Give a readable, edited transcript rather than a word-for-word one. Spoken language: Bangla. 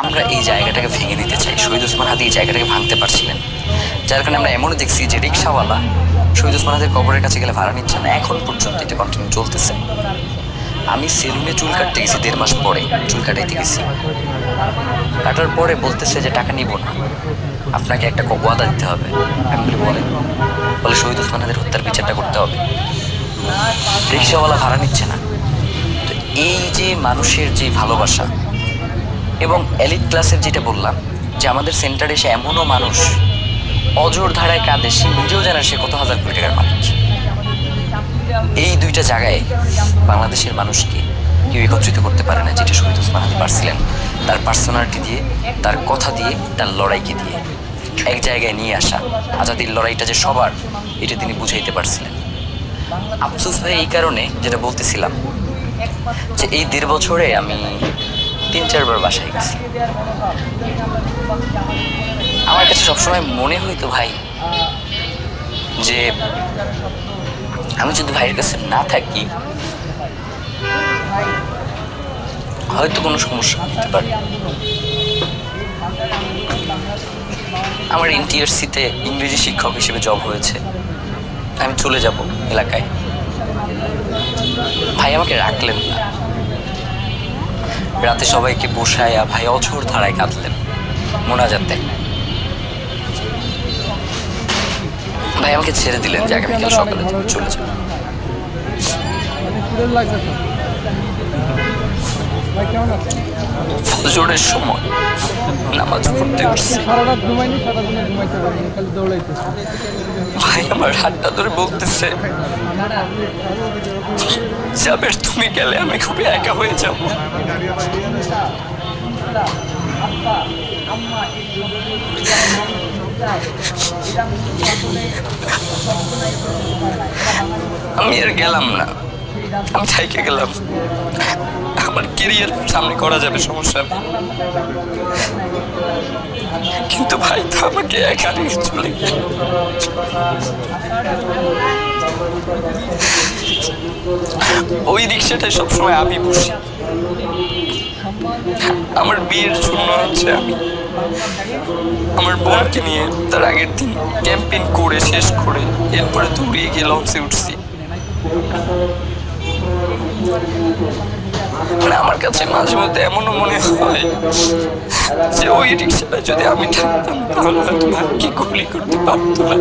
আমরা এই জায়গাটাকে ভেঙে দিতে চাই। শহীদ ওসমান হাদি এই জায়গাটাকে ভাঙতে পারছিলেন, যার কারণে আমরা এমনও দেখছি যে রিক্সাওয়ালা শহীদ ওসমান হাদির কবরের কাছে গেলে ভাড়া নিচ্ছে না। এখন পর্যন্ত এটা কন্টিনিউ চলতেছে। আমি সেলুনে চুল কাটতে গেছি 1.5 মাস পরে, চুল কাটাইতে গেছি, কাটার পরে বলতেছে যে টাকা নিব না, আপনাকে একটা ওয়াদা দিতে হবে। আমি বলি বলেন, বলে শহীদ ওসমান হাদির হত্যার বিচারটা করতে হবে। রিক্সাওয়ালা ভাড়া নিচ্ছে না। তো এই যে মানুষের যে ভালোবাসা এবং এলিট ক্লাসের যেটা বললাম, যে আমাদের সেন্টারে এসে এমনও মানুষ অজর ধারায় কাঁদে, সে নিজেও জানে সে কত হাজার কোটি টাকার মালিক। এই দুইটা জায়গায় বাংলাদেশের মানুষকে কেউ একত্রিত করতে পারে না, যেটা শহীদ ওসমান হাদি পারছিলেন তার পার্সোনালিটি দিয়ে, তার কথা দিয়ে, তার লড়াইকে দিয়ে এক জায়গায় নিয়ে আসা। আজাদির লড়াইটা যে সবার, এটা তিনি বুঝাইতে পারছিলেন। আফসোস ভাই এই কারণে, যেটা বলতেছিলাম, যে এই 1.5 বছরে আমি 3-4 বার বাসায় গেছি। আমার কাছে সবসময় মনে হইতো ভাই যে আমি যদি ভাইয়ের কাছে না থাকি হয়তো কোনো সমস্যা হতে পারে। আমার এনটিআরসিতে ইংরেজি শিক্ষক হিসেবে জব হয়েছে, আমি চলে যাব এলাকায়, ভাই আমাকে রাখলেন না। রাতে সবাইকে বসায়া ভাই অঝোর ধারায় কাঁদলেন, মোনাজাত দেন। ভাই আমাকে ছেড়ে দিলেন যে আগামীকাল সকালে চলে যাবে। ফজরের সময় নামাজ পড়তে গেছি, ভাই আমার হাতটা ধরে বলতেছে, জাবের তুমি গেলে আমি খুবই একা হয়ে যাব। আমি আর গেলাম না, আমি থাইকে গেলাম। আমার কেরিয়ার সামনে করা যাবে, সমস্যা নেই, কিন্তু ভাই তো আমাকে একা রেখে চলে গেল। ওই রিক্সাটায় সবসময় আমি বসি। আমার বিয়ের জন্য হচ্ছে আমি আমার বোনকে নিয়ে তার আগের দিন ক্যাম্পেইন করে শেষ করে এরপরে দৌড়িয়ে গিয়ে লঞ্চে উঠছি। মানে আমার কাছে মাঝে মধ্যে এমনও মনে হয় যে ওই রিক্সাটা যদি আমি থাকতাম তাহলে হয়তো ভাগ্যে গুলি করতে পারতো না।